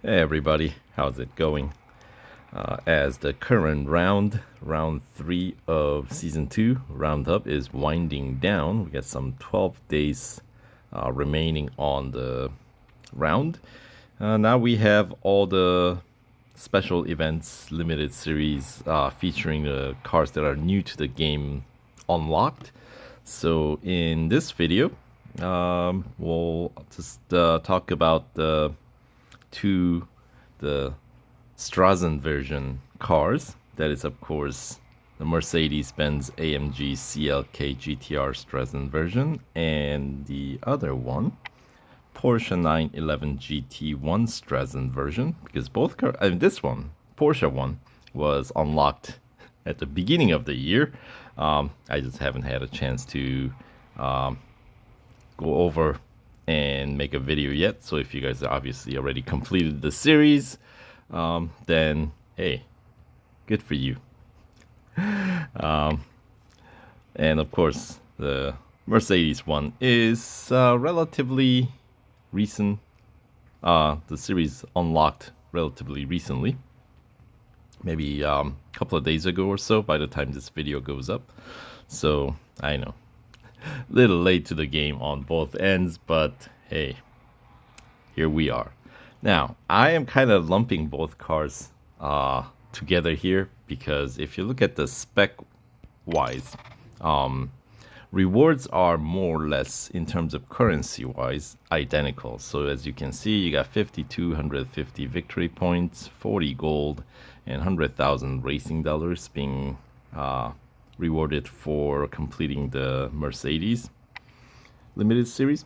Hey everybody, how's it going? As the current round 3 of season 2, roundup is winding down. We got some 12 days remaining on the round. Now we have all the special events, limited series featuring the cars that are new to the game unlocked. So in this video, we'll just talk about to the Straßenversion cars. That is, of course, the Mercedes-Benz AMG CLK GTR Straßenversion, and the other one, Porsche 911 GT1 Straßenversion, because both cars, I mean, this one, Porsche one, was unlocked at the beginning of the year. I just haven't had a chance to go over and make a video yet. So if you guys obviously already completed the series, then hey, good for you. And of course, the Mercedes one is relatively recent. The series unlocked relatively recently, maybe a couple of days ago or so by the time this video goes up. So I know, little late to the game on both ends, but hey, here we are. Now, I am kind of lumping both cars together here because if you look at the spec wise, rewards are more or less in terms of currency wise identical. So as you can see, you got 5,250 victory points, 40 gold, and 100,000 racing dollars being rewarded for completing the Mercedes limited series.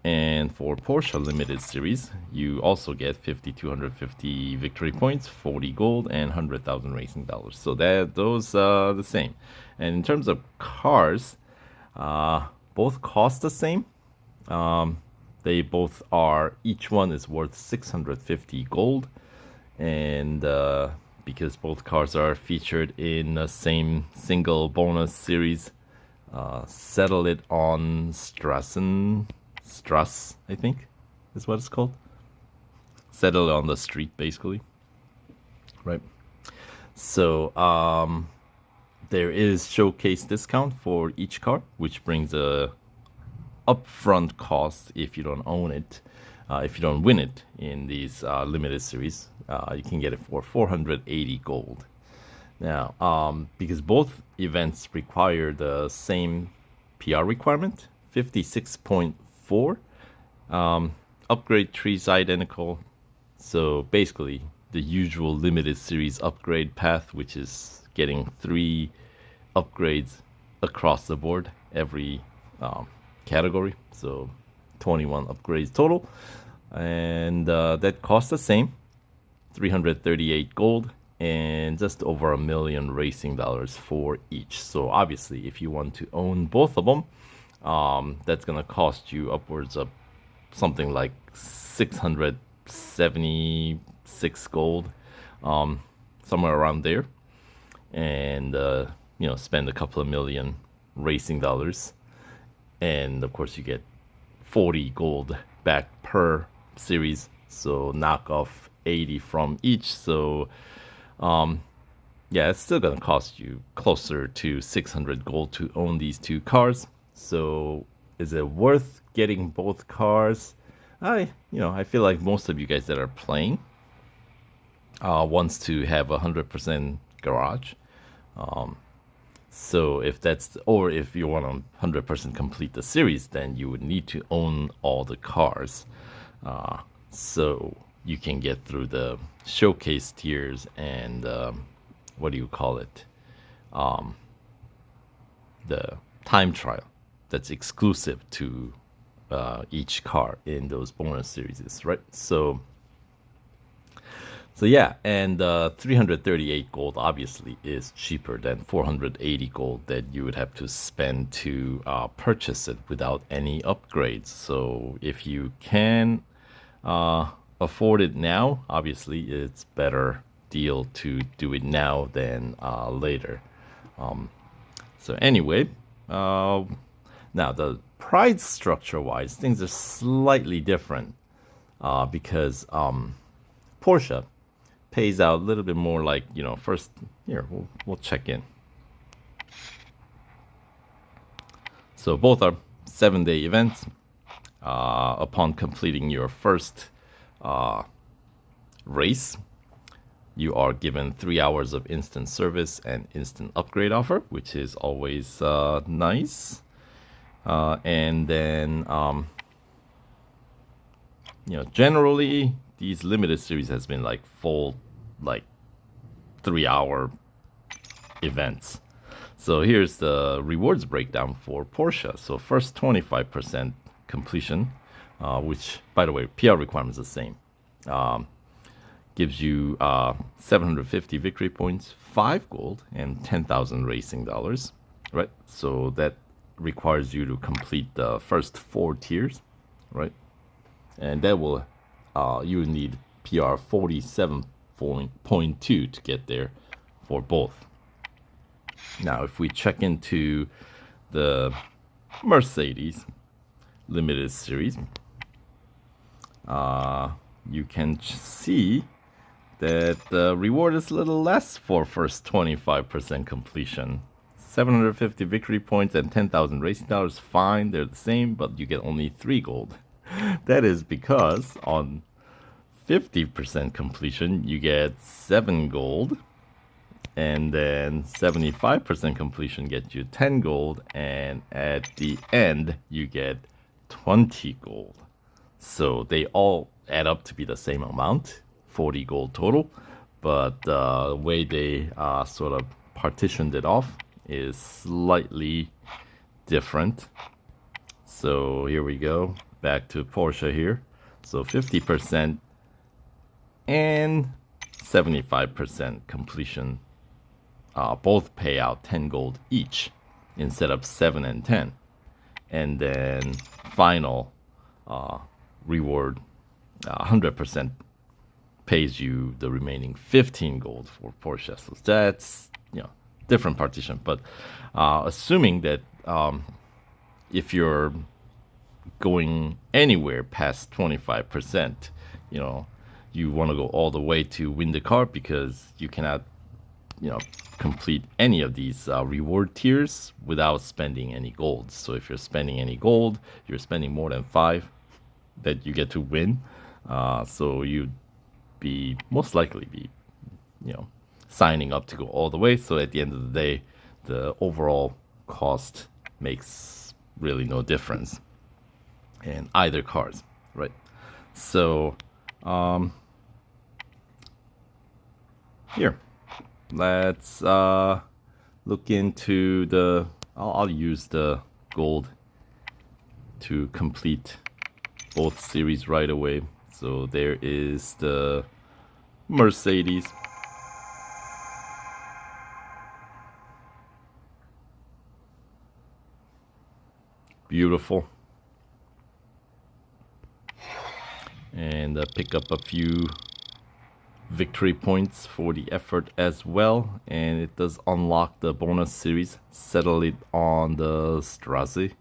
And for Porsche limited series, you also get 5,250 victory points, 40 gold, and 100,000 racing dollars. So that those are the same. And in terms of cars, both cost the same. They both are, each one is worth 650 gold, and because both cars are featured in the same single bonus series, settle it on Strass, I think, is what it's called. Settle it on the street, basically. Right. So there is showcase discount for each car, which brings a upfront cost if you don't own it. If you don't win it in these limited series, you can get it for 480 gold. Now, because both events require the same PR requirement, 56.4, upgrade trees identical. So basically, the usual limited series upgrade path, which is getting 3 upgrades across the board every category. So 21 upgrades total, and that costs the same, 338 gold and just over $1 million racing dollars for each. So obviously, if you want to own both of them, that's gonna cost you upwards of something like 676 gold, somewhere around there, and spend a couple of million racing dollars, and of course you get 40 gold back per series. So knock off 80 from each. So yeah, it's still gonna cost you closer to 600 gold to own these two cars. So is it worth getting both cars? I feel like most of you guys that are playing wants to have 100% garage. So if that's, or if you want to 100% complete the series, then you would need to own all the cars. So you can get through the showcase tiers and what do you call it? The time trial that's exclusive to each car in those bonus series, right? So yeah, and 338 gold obviously is cheaper than 480 gold that you would have to spend to purchase it without any upgrades. So if you can afford it now, obviously it's better deal to do it now than later. So anyway, now the price structure wise, things are slightly different because Porsche pays out a little bit more, like, first here, we'll check in. So both are 7-day events. Upon completing your first race, you are given 3 hours of instant service and instant upgrade offer, which is always nice. And then, generally these limited series has been like full, like 3-hour events. So here's the rewards breakdown for Porsche. So first 25% completion, which, by the way, PR requirement is the same. Gives you 750 victory points, 5 gold, and 10,000 racing dollars, right? So that requires you to complete the first 4 tiers, right? And that will, you need PR 47.2 to get there for both. Now, if we check into the Mercedes limited series, you can see that the reward is a little less for first 25% completion. 750 victory points and 10,000 racing dollars, fine, they're the same, but you get only 3 gold. That is because on 50% completion, you get 7 gold, and then 75% completion gets you 10 gold, and at the end, you get 20 gold. So they all add up to be the same amount, 40 gold total, but the way they sort of partitioned it off is slightly different. So here we go, back to Porsche here. So 50% and 75% completion both pay out 10 gold each instead of 7 and 10. And then final reward 100% pays you the remaining 15 gold for Porsche. So that's, different partition. But assuming that if you're going anywhere past 25%, you want to go all the way to win the car, because you cannot, complete any of these reward tiers without spending any gold. So if you're spending any gold, you're spending more than 5 that you get to win. So you'd be most likely be, signing up to go all the way. So at the end of the day, the overall cost makes really no difference in either cars, right? So here, let's look into the, I'll use the gold to complete both series right away. So there is the Mercedes. Beautiful. And pick up a few victory points for the effort as well. And it does unlock the bonus series. Settle it on the Straße.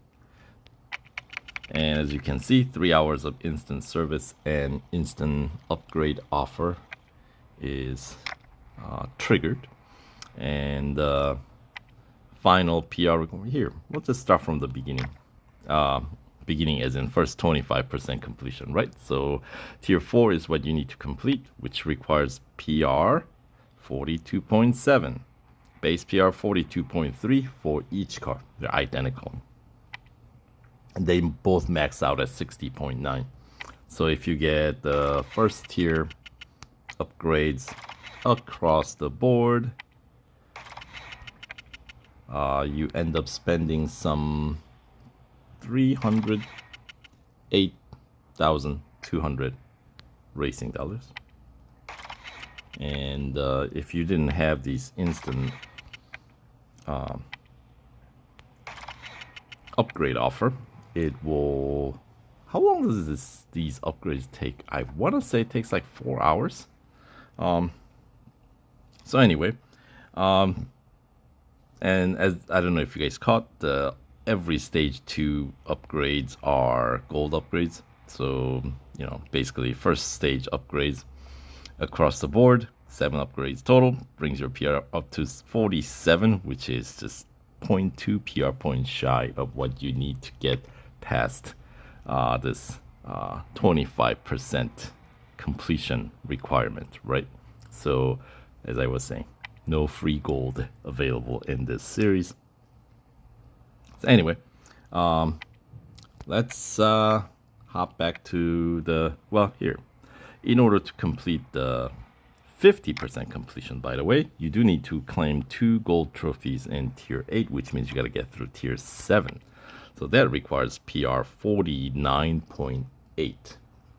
And as you can see, 3 hours of instant service and instant upgrade offer is triggered. And final PR here. We'll just start from the beginning. Beginning as in first 25% completion, right? So tier 4 is what you need to complete, which requires PR 42.7, base PR 42.3 for each car. They're identical. And they both max out at 60.9. So if you get the first tier upgrades across the board, you end up spending some 308,200 racing dollars. And if you didn't have these instant upgrade offer, it will, how long does these upgrades take? I want to say it takes like 4 hours. So anyway, and as I don't know if you guys caught, every stage 2 upgrades are gold upgrades. So basically first stage upgrades across the board. 7 upgrades total brings your PR up to 47, which is just 0.2 PR points shy of what you need to get past this 25% completion requirement, right? So, as I was saying, no free gold available in this series. So anyway, let's hop back to the, well, here. In order to complete the 50% completion, by the way, you do need to claim 2 gold trophies in tier 8, which means you got to get through tier 7. So that requires PR 49.8.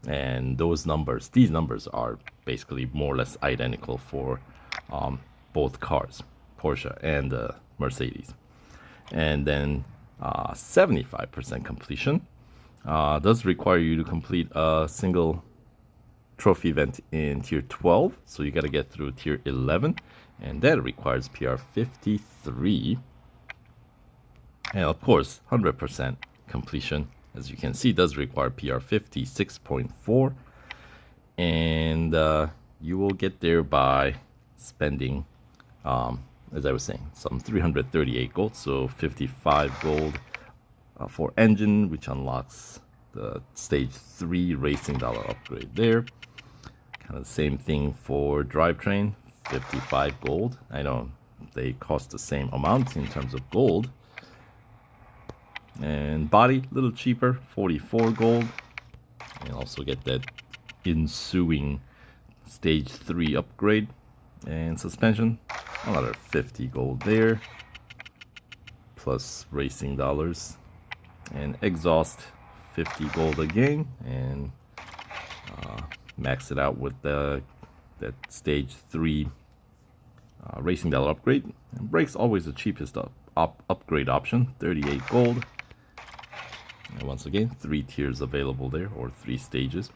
And these numbers are basically more or less identical for both cars, Porsche and Mercedes. And then 75% completion does require you to complete a single trophy event in tier 12, so you got to get through tier 11, and that requires PR 53. And of course, 100% completion, as you can see, does require PR 56.4, and you will get there by spending, as I was saying, some 338 gold, so 55 gold for engine, which unlocks the stage 3 racing dollar upgrade there. Kind of the same thing for drivetrain, 55 gold. I know they cost the same amount in terms of gold. And body, a little cheaper, 44 gold. And also get that ensuing stage 3 upgrade. And suspension, another 50 gold there. Plus racing dollars. And exhaust, 50 gold again. And max it out with that stage 3 racing dollar upgrade. And brakes, always the cheapest upgrade option, 38 gold. And once again, 3 tiers available there, or 3 stages.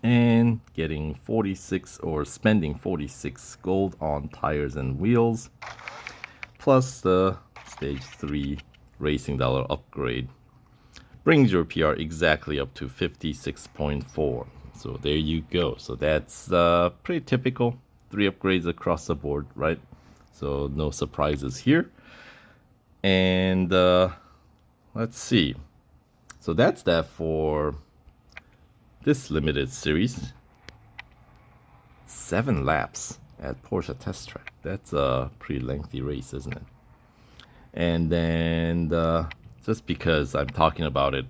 And getting 46, or spending 46 gold on tires and wheels, plus the stage 3 racing dollar upgrade, brings your PR exactly up to 56.4. So there you go. So that's pretty typical. 3 upgrades across the board, right? So no surprises here. And let's see. So that's that for this limited series. 7 laps at Porsche Test Track. That's a pretty lengthy race, isn't it? And then just because I'm talking about it,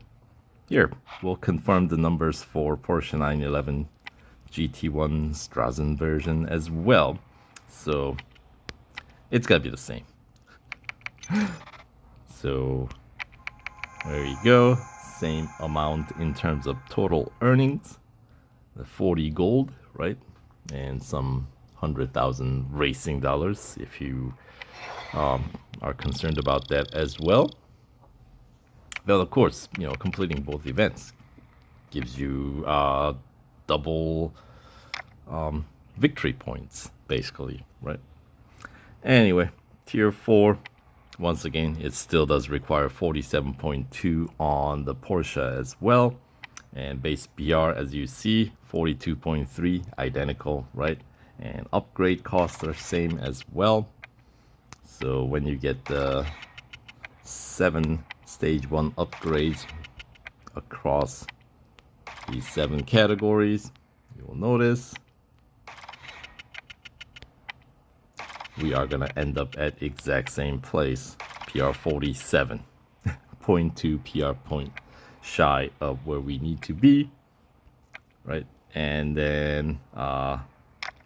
here, we'll confirm the numbers for Porsche 911 GT1 Straßenversion as well. So it's gotta be the same. So there you go. Same amount in terms of total earnings. The 40 gold, right? And some 100,000 racing dollars if you are concerned about that as well. Well, of course, completing both events gives you double victory points, basically, right? Anyway, tier 4, once again, it still does require 47.2 on the Porsche as well. And base BR, as you see, 42.3, identical, right? And upgrade costs are same as well. So when you get the 7 stage 1 upgrades across these 7 categories, you will notice we are going to end up at exact same place, PR 47, 0.2 PR point shy of where we need to be, right? And then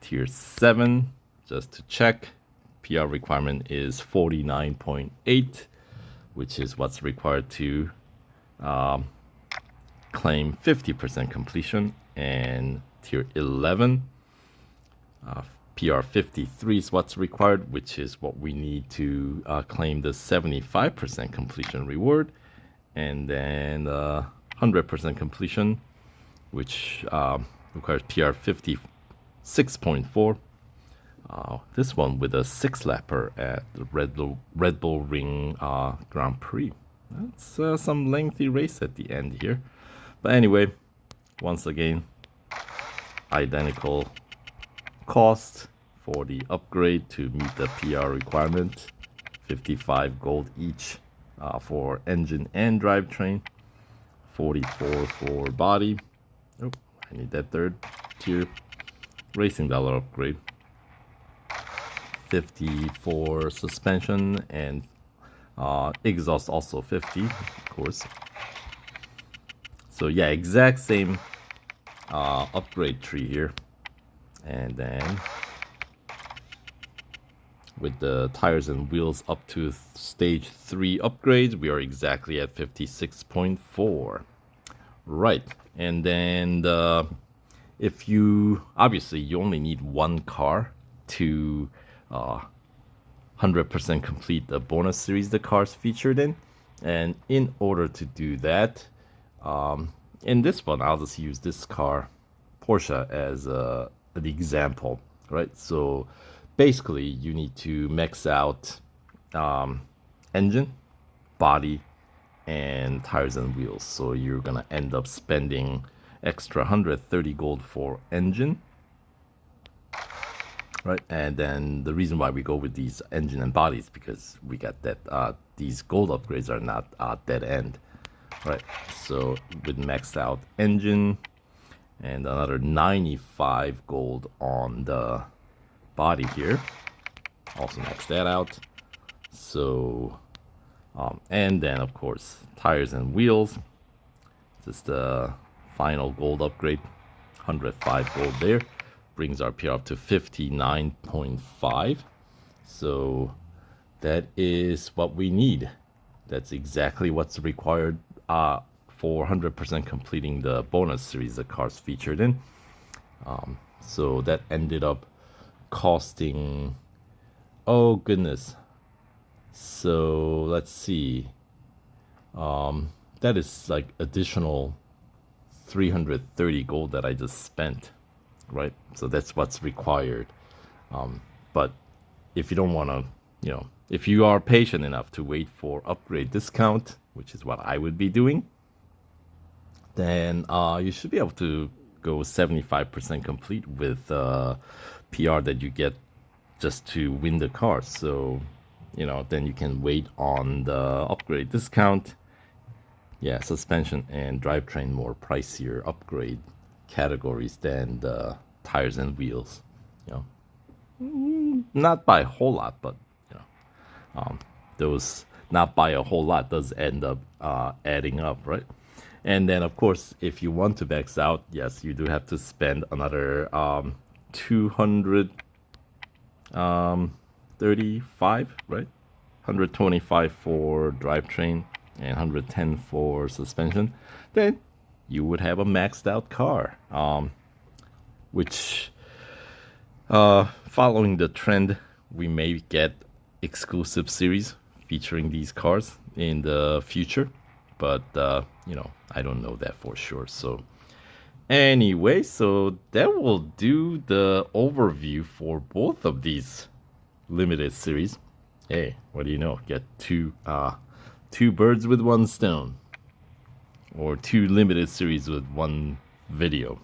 tier 7, just to check, PR requirement is 49.8, which is what's required to claim 50% completion. And tier 11, PR 53 is what's required, which is what we need to claim the 75% completion reward. And then 100% completion, which requires PR 56.4. This one with a 6-lapper at the Red Bull Ring Grand Prix. That's some lengthy race at the end here. But anyway, once again, identical cost for the upgrade to meet the PR requirement. 55 gold each for engine and drivetrain. 44 for body. Oh, I need that third tier. Racing dollar upgrade. 50 for suspension and exhaust also 50, of course. So yeah, exact same upgrade tree here. And then with the tires and wheels up to stage 3 upgrades, we are exactly at 56.4. Right, and then if you obviously you only need one car to 100% complete the bonus series the cars featured in, and in order to do that, in this one I'll just use this car, Porsche, as an example, right? So basically you need to max out engine, body, and tires and wheels. So you're gonna end up spending extra 130 gold for engine, right? And then the reason why we go with these engine and bodies because we got that these gold upgrades are not dead end, right? So with maxed out engine and another 95 gold on the body here, also max that out. So and then of course tires and wheels, just the final gold upgrade, 105 gold there, brings our PR up to 59.5. So that is what we need. That's exactly what's required for 100% completing the bonus series the cars featured in. So that ended up costing, oh goodness, so let's see, that is like additional 330 gold that I just spent, right? So that's what's required. But if you don't want to, if you are patient enough to wait for upgrade discount, which is what I would be doing, then you should be able to go 75% complete with PR that you get just to win the car. So, then you can wait on the upgrade discount. Yeah, suspension and drivetrain more pricier upgrade categories than the tires and wheels. Not by a whole lot, but those not by a whole lot does end up adding up, right? And then of course, if you want to max out, yes, you do have to spend another 235, right? 125 for drivetrain and 110 for suspension. Then you would have a maxed out car, which following the trend, we may get exclusive series featuring these cars in the future, but I don't know that for sure. So anyway, so that will do the overview for both of these limited series. Hey, what do you know? Get two birds with one stone, or two limited series with one video,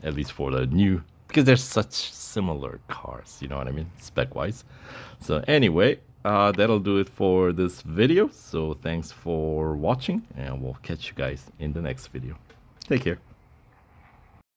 at least for the new, because they're such similar cars, you know what I mean, spec wise. So anyway, that'll do it for this video. So thanks for watching, and we'll catch you guys in the next video. Take care.